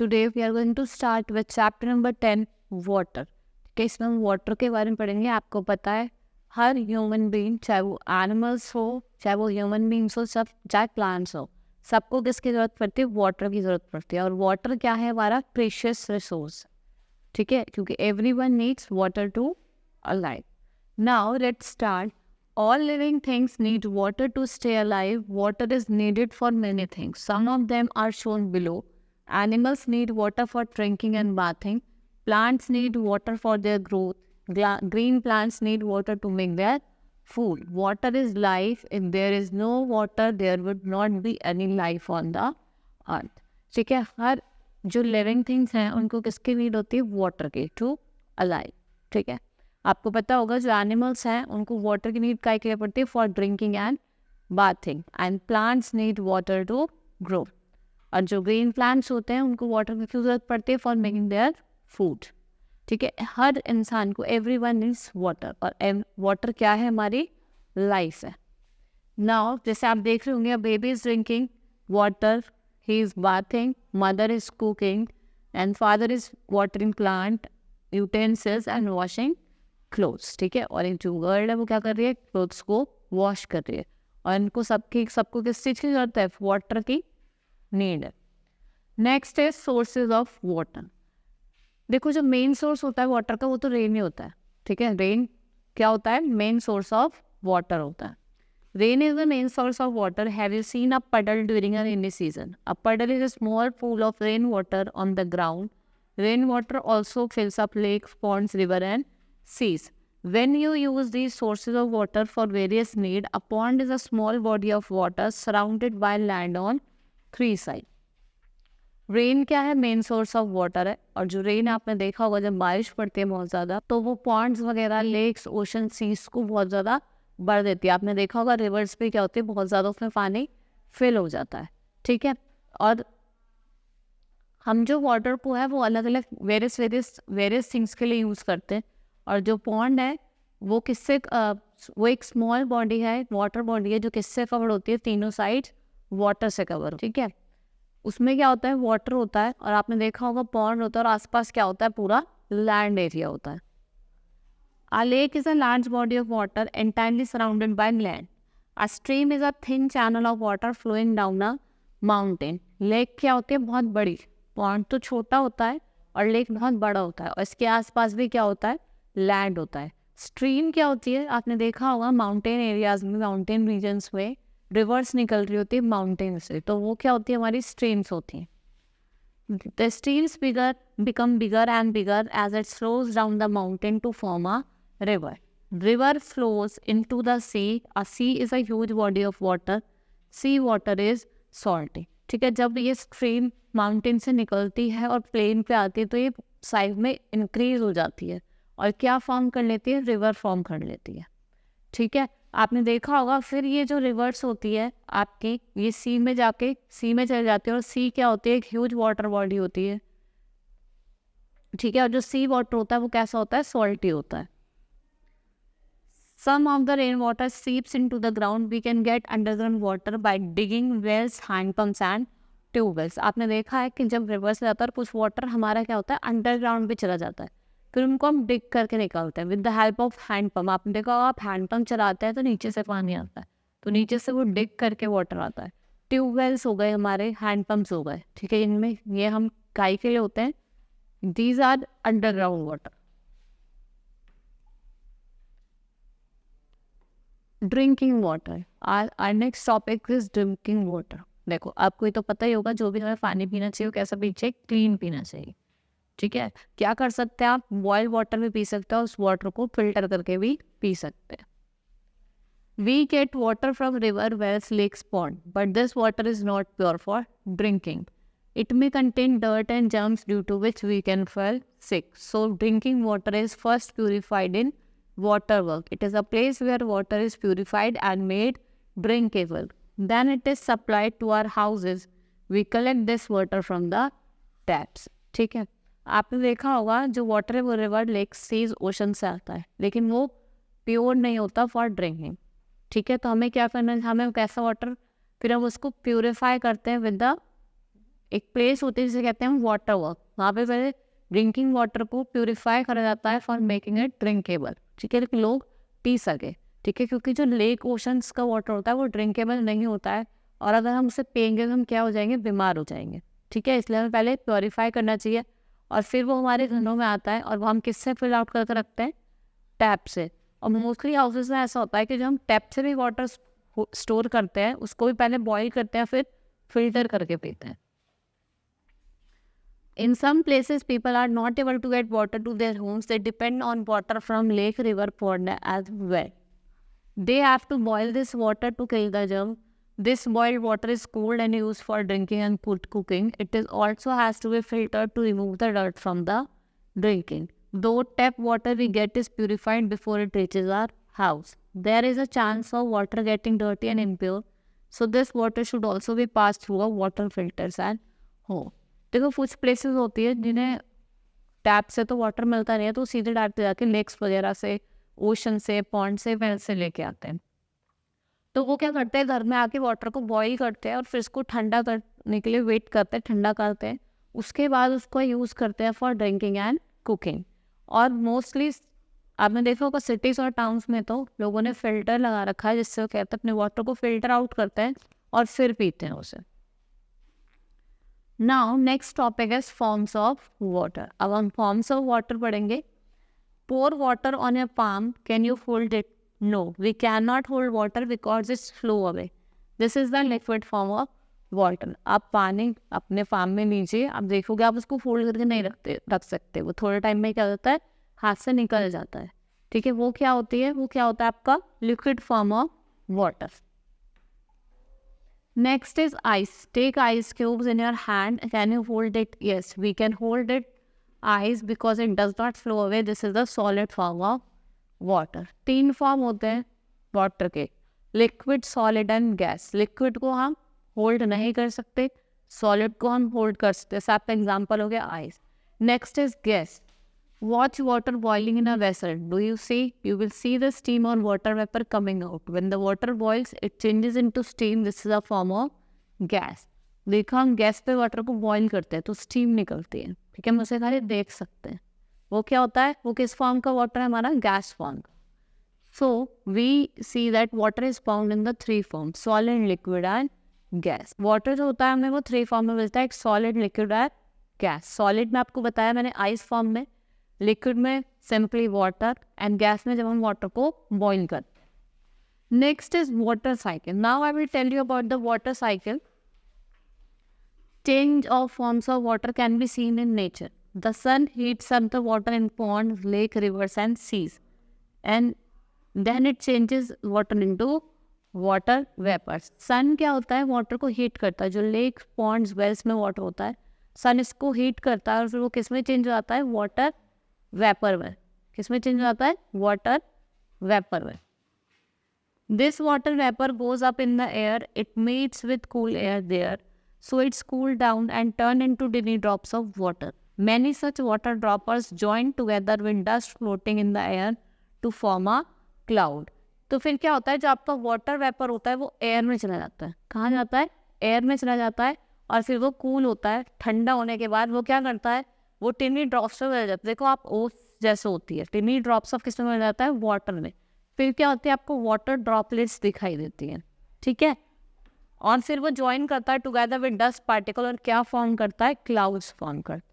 today we are going to start with chapter number 10 water. कि इसमें हम water के बारे में पढ़ेंगे. आपको पता है हर ह्यूमन बीइंग, चाहे वो एनिमल्स हो, चाहे वो ह्यूमन बीइंग्स हो, सब चाहे प्लांट्स हो, सबको किसकी ज़रूरत पड़ती है? वाटर की ज़रूरत पड़ती है. और वाटर क्या है? हमारा प्रेशियस रिसोर्स. ठीक है, क्योंकि everyone needs water to alive. Now let's start. All living things need water to stay alive. Water is needed for many things. Some of them are shown below. Animals need water for drinking and bathing. Plants need water for their growth. Green plants need water to make their food. Water is life. If there is no water, there would not be any life on the earth. ठीक है, हर जो living things हैं उनको किसकी need होती है? Water की, to alive. ठीक है, आपको पता होगा जो एनिमल्स हैं उनको वाटर की नीड काय के लिए पड़ती है? For drinking and bathing. And plants need water to grow. और जो ग्रीन प्लांट्स होते हैं उनको वाटर की क्यों जरूरत पड़ती है? For making their food. ठीक है, हर इंसान को, एवरीवन नीड्स वाटर. और वाटर क्या है? हमारी लाइफ है. नाउ जैसे आप देख रहे होंगे, baby is drinking water, he is bathing, mother is cooking and father is watering plant, utensils and washing clothes. ठीक है, और एक जो गर्ल है वो क्या कर रही है? क्लोथ्स को वॉश कर रही है. और इनको सबको किस चीज़ की जरूरत है? वाटर की नीड है. नेक्स्ट है सोर्सेज ऑफ वाटर. देखो, जो मेन सोर्स होता है वाटर का वो तो रेन ही होता है. ठीक है, रेन क्या होता है? मेन सोर्स ऑफ वाटर होता है. Rain is the main source of water. Have you seen a puddle during a rainy season? A puddle is a small pool of rain water on the ground. Rain water also fills up lakes, ponds, river and seas. When you use these sources of water for various need, a pond is a small body of water surrounded by land on three sides. Rain क्या है? Main source of water है. और जो rain आपने देखा होगा जब बारिश पड़ती है बहुत ज़्यादा, तो वो पॉन्ड्स वगैरह, लेक्स, ओशन, सीज को बहुत ज़्यादा बढ़ देती है. आपने देखा होगा रिवर्स पे क्या होती है? बहुत ज़्यादा उसमें पानी फिल हो जाता है. ठीक है, और हम जो वाटर को है वो अलग अलग वेरियस थिंग्स के लिए यूज़ करते हैं. और जो पॉन्ड है वो किससे वो एक स्मॉल बॉडी है, वाटर बॉडी है, जो किससे कवर होती है? तीनों साइड वाटर से कवर. ठीक है, उसमें क्या होता है? वाटर होता है. और आपने देखा होगा पॉन्ड होता है और आसपास क्या होता है? पूरा लैंड एरिया होता है. A lake is a large body of water entirely surrounded by land. A stream is a thin channel of water flowing down a mountain. Lake क्या होती है? बहुत बड़ी. पॉन्ड तो छोटा होता है और लेक बहुत बड़ा होता है. और इसके आसपास भी क्या होता है? लैंड होता है. स्ट्रीम क्या होती है? आपने देखा होगा माउंटेन एरियाज में, माउंटेन रीजन्स में रिवर्स निकल रही होती है माउंटेन से, तो वो क्या होती है? हमारी स्ट्रीम्स होती हैं. The streams become bigger and bigger as it flows down the mountain to form a river. River flows into the sea. A sea is a huge body of water. Sea water is salty. ठीक है, जब ये stream mountain से निकलती है और plane पे आती है तो ये साइज में इंक्रीज हो जाती है और क्या फॉर्म कर लेती है? रिवर फॉर्म कर लेती है. ठीक है, आपने देखा होगा फिर ये जो रिवर्स होती है आपकी, ये सी में जाके सी में चले जाती है. और सी क्या होती है? एक ह्यूज वाटर बॉडी होती है. ठीक है, और जो सी वाटर होता है वो कैसा होता है? सॉल्टी होता है. Some of the rainwater seeps into the ground. We can get underground water by digging wells, hand pumps and tube wells. आपने देखा है कि जब रिवर्स जाता है कुछ वाटर हमारा क्या होता है? अंडरग्राउंड भी चला जाता है. फिर उनको हम डिग करके निकालते हैं with the help of hand pump. आपने देखा होगा आप हैंड पंप चलाते हैं तो नीचे से पानी आता है, तो नीचे से वो डिग करके वाटर आता है. ट्यूबवेल्स हो गए हमारे, हैंड पम्प्स हो गए. ठीक है, इनमें ये हम गाय के लिए होते हैं. These are underground water. Drinking water. Our next topic is drinking water. देखो, आपको ये तो पता ही होगा जो भी हमें पानी पीना चाहिए वो कैसा पीना चाहिए? क्लीन पीना चाहिए. ठीक है, क्या कर सकते हैं आप? बॉइल्ड वाटर भी पी सकते हैं, उस वाटर को फिल्टर करके भी पी सकते हैं. We get water from river, wells, lakes, pond, but this water is not pure for drinking. It may contain dirt and germs due to which we can fall sick. So drinking water is first purified in water work. It is a place where water is purified and made drinkable. Then it is supplied to our houses. We collect this water from the taps. ठीक है, आपने देखा होगा जो water है वो river, lake, seize, ocean से आता है, लेकिन वो प्योर नहीं होता फॉर ड्रिंकिंग. ठीक है, तो हमें क्या करना है? हमें कैसा वाटर, फिर हम उसको प्योरीफाई करते हैं विद द एक प्लेस होती है जिसे कहते हैं वाटर वर्क, वहाँ पे पहले ड्रिंकिंग वाटर को प्यूरिफाई करा जाता है फॉर मेकिंग इट ड्रिंकेबल, ठीक है, कि लोग पी सके, ठीक है, क्योंकि जो लेक ओशंस का वाटर होता है वो ड्रिंकेबल नहीं होता है, और अगर हम उसे पियेंगे तो हम क्या हो जाएंगे, बीमार हो जाएंगे, ठीक है, इसलिए हमें पहले प्योरीफाई करना चाहिए और फिर वो हमारे घरों में आता है, और वो हम किससे फिल आउट करके रखते हैं, टैप से। और मोस्टली हाउसेज में ऐसा होता है कि जो हम टैप से भी वाटर स्टोर करते हैं उसको भी पहले बॉईल करते हैं फिर फिल्टर करके पीते हैं। In some places, people are not able to get water to their homes. They depend on water from lake, river, pond as well. They have to boil this water to kill the germ. This boiled water is cooled and used for drinking and food cooking. It is also has to be filtered to remove the dirt from the drinking. Though tap water we get is purified before it reaches our house, there is a chance of water getting dirty and impure. So this water should also be passed through a water filters at home. देखो कुछ places होती है जिन्हें tap से तो water मिलता नहीं है, तो सीधे डायरेक्ट जाके लेक्स वगैरह से, ओशन से, पॉन्ड से, वेल से लेके आते हैं। तो वो क्या करते हैं, घर में आके वाटर को बॉईल करते हैं और फिर इसको ठंडा करने के लिए वेट करते हैं, ठंडा करते हैं, उसके बाद उसको यूज़ करते हैं फॉर ड्रिंकिंग एंड कुकिंग। और मोस्टली आपने देखा होगा सिटीज़ और टाउन्स में तो लोगों ने फिल्टर लगा रखा है, जिससे वो कहते हैं अपने वाटर को फिल्टर आउट करते हैं और फिर पीते हैं उसे। Now next topic is forms of water. अब हम फॉर्म्स ऑफ वाटर पढ़ेंगे। Pour water on your palm, can you hold it? No, we can not hold water because its flow away. This is the liquid form of water. आप पानी अपने farm में लीजिए, आप देखोगे आप उसको फोल्ड करके नहीं रख सकते, वो थोड़े टाइम में क्या होता है, हाथ से निकल जाता है, ठीक है। वो क्या होती है, वो क्या होता है आपका liquid form of water. Next is ice. Take ice cubes in your hand. Can you hold it? Yes, we can hold it. Ice because it does not flow away. This is the solid form of water. 3 form होते हैं water के, liquid, solid and gas. Liquid को हम hold नहीं कर सकते, solid को हम होल्ड कर सकते। जैसे आपका एग्जाम्पल हो गया ice. Next is gas. Watch water boiling in a vessel. Do you see? You will see the steam or water vapor coming out. When the water boils, it changes into steam. This is a form of gas. देखो हम gas पे water को boil करते हैं तो steam निकलती है, ठीक है, हम उसे खाली देख सकते हैं। वो क्या होता है, वो किस फॉर्म का वाटर है, हमारा गैस फॉर्म का। So we see that water is found in the 3 form, solid, liquid and gas. Water जो होता है हमें वो 3 फॉर्म में मिलता है, एक solid, liquid and gas. Solid में आपको बताया मैंने आइस फॉर्म में, लिक्विड में सिंपली वाटर, एंड गैस में जब हम वाटर को बॉईल करते हैं। Next is water cycle. Now I will tell you about the water cycle. Change of forms of water can be seen in nature. The sun heats up the water in ponds, lakes, rivers and seas, and then it changes water into water vapors. sun क्या होता है, water को heat करता है। जो lake, ponds, wells में water होता है, sun इसको heat करता है और फिर वो किस में change हो जाता है, water vapor में। किस में change हो जाता है, water vapor में। This water vapor goes up in the air. It meets with cool air there. So it's cooled down and turned into tiny drops of water. Many such water droplets join together with dust floating in the air to form a cloud. तो फिर क्या होता है, जो आपका water vapour होता है वो एयर में चला जाता है। कहाँ जाता है, एयर में चला जाता है, और फिर वो कूल होता है। ठंडा होने के बाद वो क्या करता है, वो टिनी ड्रॉप्स में मिल जाता है। देखो आप ओस जैसे होती है, टिनी ड्रॉप्स ऑफ किस में मिल जाता है, वाटर में। फिर क्या होती है, आपको वाटर ड्रॉपलेट्स दिखाई देती हैं, ठीक है, और फिर वो ज्वाइन करता है टुगेदर विद डस्ट पार्टिकल और क्या फॉर्म करता है, क्लाउड्स फॉर्म करता है।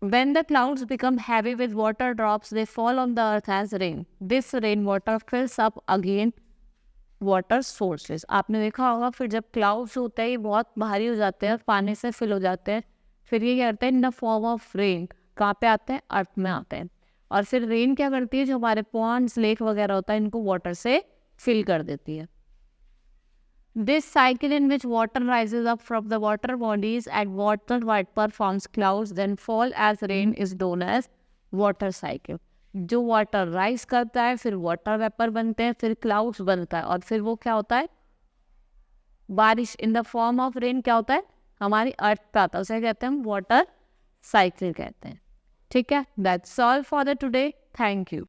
When the clouds become heavy with water drops, they fall on the earth as rain. This rainwater fills up again water sources. आपने देखा होगा फिर जब क्लाउड्स होते हैं ये बहुत भारी हो जाते हैं और पानी से फिल हो जाते हैं, फिर ये क्या करते हैं, in the form of rain. कहाँ पे आते हैं, अर्थ में आते हैं। और फिर रेन क्या करती है, जो हमारे पॉन्ड्स, लेक वगैरह होता है, इनको वाटर से फिल कर देती है। This cycle in which water rises up from the water bodies and water vapor forms clouds then fall as rain is known as water cycle. जो वाटर राइज करता है, फिर वाटर वेपर बनते हैं, फिर क्लाउड्स बनता है, और फिर वो क्या होता है, बारिश in the form of rain क्या होता है, हमारी अर्थ पे आता है, उसे कहते हैं हम वाटर साइकिल कहते हैं, ठीक है। That's all for the today, thank you.